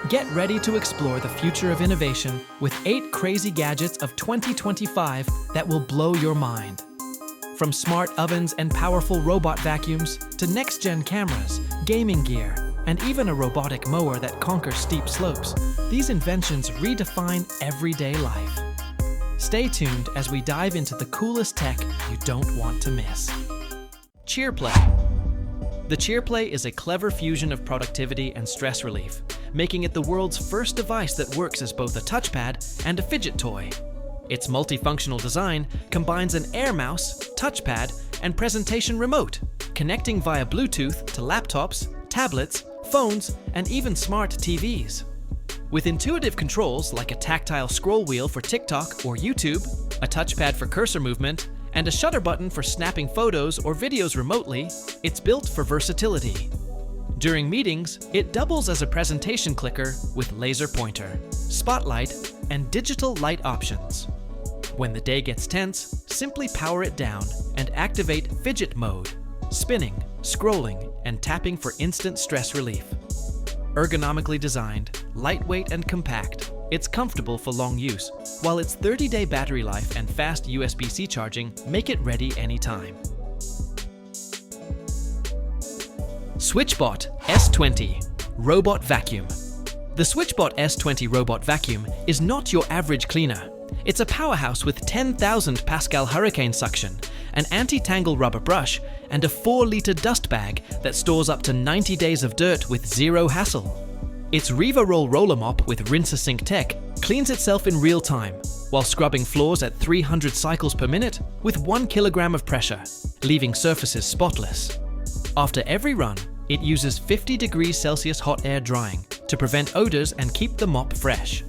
Get ready to explore the future of innovation with 8 crazy gadgets of 2025 that will blow your mind. From smart ovens and powerful robot vacuums to next-gen cameras, gaming gear, and even a robotic mower that conquers steep slopes, these inventions redefine everyday life. Stay tuned as we dive into the coolest tech you don't want to miss. CheerPlay. The CheerPlay is a clever fusion of productivity and stress relief, making it the world's first device that works as both a touchpad and a fidget toy. Its multifunctional design combines an air mouse, touchpad, and presentation remote, connecting via Bluetooth to laptops, tablets, phones, and even smart TVs. With intuitive controls like a tactile scroll wheel for TikTok or YouTube, a touchpad for cursor movement, and a shutter button for snapping photos or videos remotely, it's built for versatility. During meetings, it doubles as a presentation clicker with laser pointer, spotlight, and digital light options. When the day gets tense, simply power it down and activate fidget mode, spinning, scrolling, and tapping for instant stress relief. Ergonomically designed, lightweight and compact, it's comfortable for long use, while its 30-day battery life and fast USB-C charging make it ready anytime. SwitchBot S20 Robot Vacuum. The SwitchBot S20 Robot Vacuum is not your average cleaner. It's a powerhouse with 10,000 Pascal hurricane suction, an anti-tangle rubber brush, and a 4-liter dust bag that stores up to 90 days of dirt with zero hassle. Its Riva Roll roller mop with rinse-a-sink tech cleans itself in real time, while scrubbing floors at 300 cycles per minute with 1 kilogram of pressure, leaving surfaces spotless. After every run, it uses 50 degrees Celsius hot air drying to prevent odors and keep the mop fresh.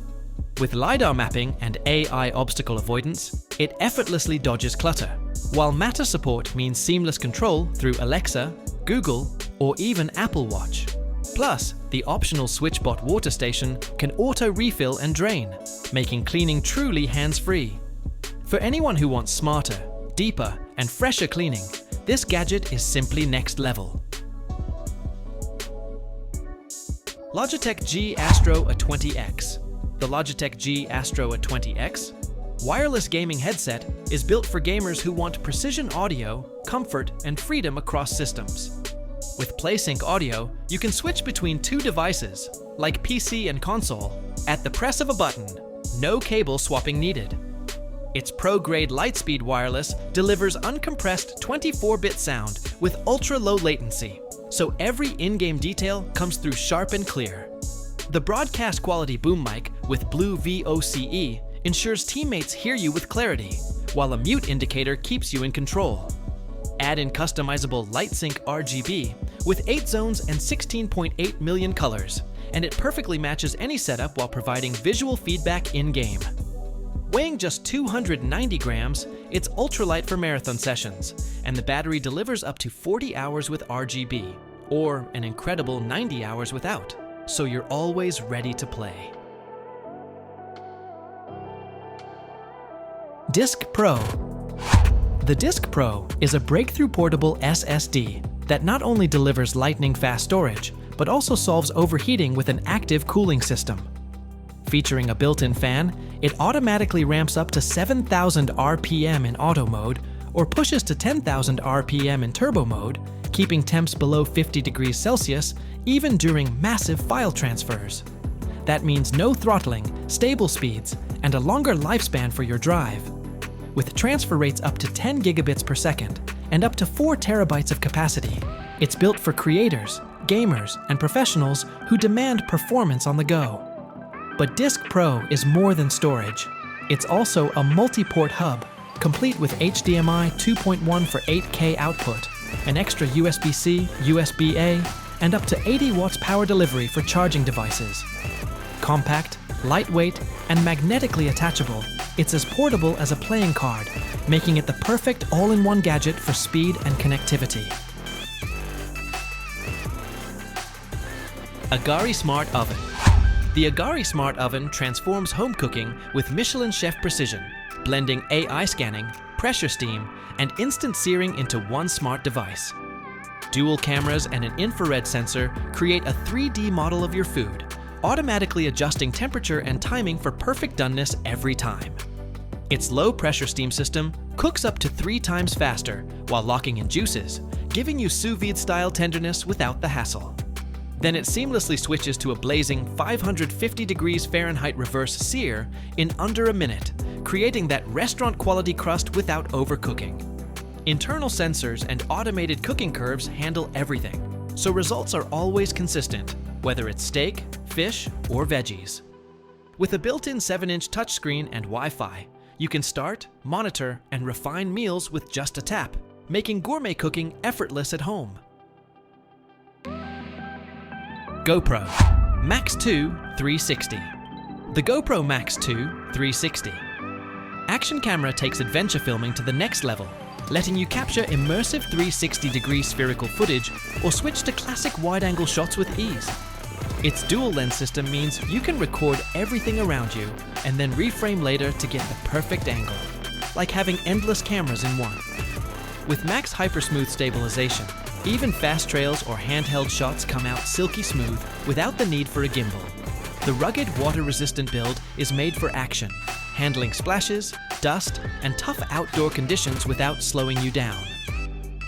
With LiDAR mapping and AI obstacle avoidance, it effortlessly dodges clutter, while Matter support means seamless control through Alexa, Google, or even Apple Watch. Plus, the optional SwitchBot water station can auto-refill and drain, making cleaning truly hands-free. For anyone who wants smarter, deeper, and fresher cleaning, this gadget is simply next level. Logitech G Astro A20X. The Logitech G Astro A20X wireless gaming headset is built for gamers who want precision audio, comfort, and freedom across systems. With PlaySync audio, you can switch between 2 devices, like PC and console, at the press of a button, no cable swapping needed. Its pro-grade Lightspeed wireless delivers uncompressed 24-bit sound with ultra-low latency, so every in-game detail comes through sharp and clear. The broadcast quality boom mic with Blue VOCE ensures teammates hear you with clarity, while a mute indicator keeps you in control. Add in customizable LightSync RGB with 8 zones and 16.8 million colors, and it perfectly matches any setup while providing visual feedback in-game. Weighing just 290 grams, it's ultralight for marathon sessions, and the battery delivers up to 40 hours with RGB, or an incredible 90 hours without, so you're always ready to play. Disc Pro. The Disc Pro is a breakthrough portable SSD that not only delivers lightning-fast storage, but also solves overheating with an active cooling system. Featuring a built-in fan, it automatically ramps up to 7,000 RPM in auto mode or pushes to 10,000 RPM in turbo mode, keeping temps below 50 degrees Celsius even during massive file transfers. That means no throttling, stable speeds, and a longer lifespan for your drive. With transfer rates up to 10 gigabits per second and up to 4 terabytes of capacity, it's built for creators, gamers, and professionals who demand performance on the go. But Disc Pro is more than storage. It's also a multi-port hub, complete with HDMI 2.1 for 8K output, an extra USB-C, USB-A, and up to 80 watts power delivery for charging devices. Compact, lightweight, and magnetically attachable, it's as portable as a playing card, making it the perfect all-in-one gadget for speed and connectivity. Agari Smart Oven. The Agari Smart Oven transforms home cooking with Michelin chef precision, blending AI scanning, pressure steam, and instant searing into one smart device. Dual cameras and an infrared sensor create a 3D model of your food, automatically adjusting temperature and timing for perfect doneness every time. Its low-pressure steam system cooks up to 3 times faster while locking in juices, giving you sous vide-style tenderness without the hassle. Then it seamlessly switches to a blazing 550 degrees Fahrenheit reverse sear in under a minute, creating that restaurant-quality crust without overcooking. Internal sensors and automated cooking curves handle everything, so results are always consistent, whether it's steak, fish, or veggies. With a built-in 7-inch touchscreen and Wi-Fi, you can start, monitor, and refine meals with just a tap, making gourmet cooking effortless at home. GoPro MAX 2 360. The GoPro MAX 2 360. Action camera takes adventure filming to the next level, letting you capture immersive 360-degree spherical footage or switch to classic wide-angle shots with ease. Its dual lens system means you can record everything around you and then reframe later to get the perfect angle, like having endless cameras in one. With Max Hypersmooth stabilization, even fast trails or handheld shots come out silky smooth without the need for a gimbal. The rugged, water-resistant build is made for action, handling splashes, dust, and tough outdoor conditions without slowing you down.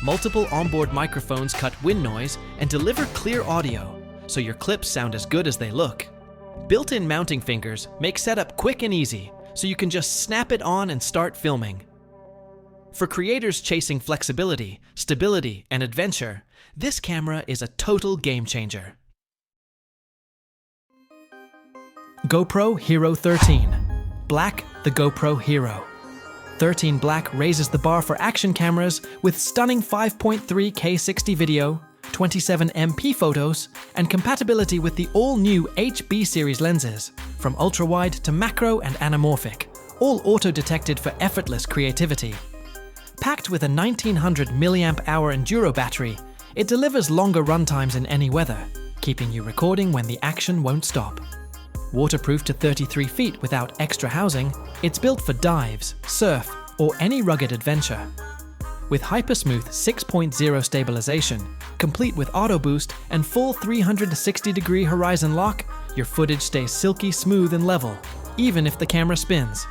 Multiple onboard microphones cut wind noise and deliver clear audio, so your clips sound as good as they look. Built-in mounting fingers make setup quick and easy, so you can just snap it on and start filming. For creators chasing flexibility, stability, and adventure, this camera is a total game changer. GoPro Hero 13. Black, the GoPro Hero. 13 Black raises the bar for action cameras with stunning 5.3K 60 video, 27MP photos, and compatibility with the all-new HB series lenses, from ultra-wide to macro and anamorphic, all auto-detected for effortless creativity. Packed with a 1900 mAh Enduro battery, it delivers longer runtimes in any weather, keeping you recording when the action won't stop. Waterproof to 33 feet without extra housing, it's built for dives, surf, or any rugged adventure. With Hypersmooth 6.0 stabilization, complete with auto boost and full 360-degree horizon lock, your footage stays silky smooth and level, even if the camera spins.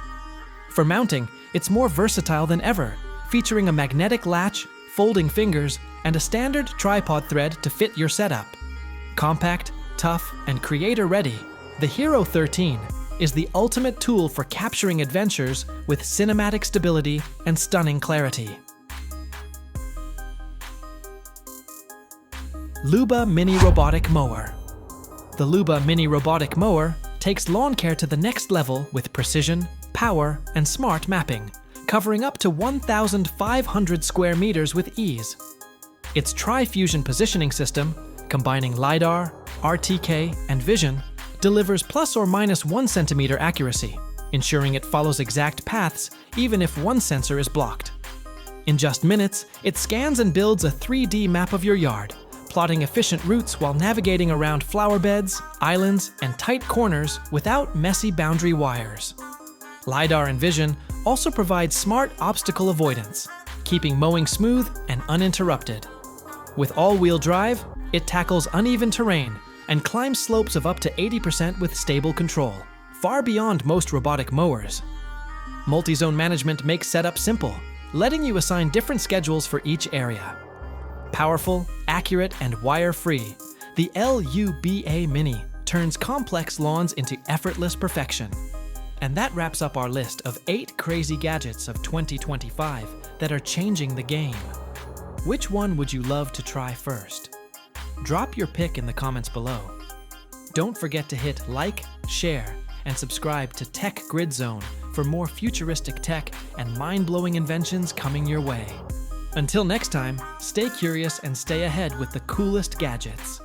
For mounting, it's more versatile than ever, featuring a magnetic latch, folding fingers, and a standard tripod thread to fit your setup. Compact, tough, and creator-ready, the Hero 13 is the ultimate tool for capturing adventures with cinematic stability and stunning clarity. LUBA Mini Robotic Mower. The LUBA Mini Robotic Mower takes lawn care to the next level with precision, power, and smart mapping, covering up to 1,500 square meters with ease. Its tri-fusion positioning system, combining LiDAR, RTK, and vision, delivers plus or minus 1 centimeter accuracy, ensuring it follows exact paths even if one sensor is blocked. In just minutes, it scans and builds a 3D map of your yard, plotting efficient routes while navigating around flower beds, islands, and tight corners without messy boundary wires. LiDAR and vision also provide smart obstacle avoidance, keeping mowing smooth and uninterrupted. With all-wheel drive, it tackles uneven terrain and climbs slopes of up to 80% with stable control, far beyond most robotic mowers. Multi-zone management makes setup simple, letting you assign different schedules for each area. Powerful, accurate, and wire-free, the LUBA Mini turns complex lawns into effortless perfection. And that wraps up our list of 8 crazy gadgets of 2025 that are changing the game. Which one would you love to try first? Drop your pick in the comments below. Don't forget to hit like, share, and subscribe to Tech Grid Zone for more futuristic tech and mind-blowing inventions coming your way. Until next time, stay curious and stay ahead with the coolest gadgets.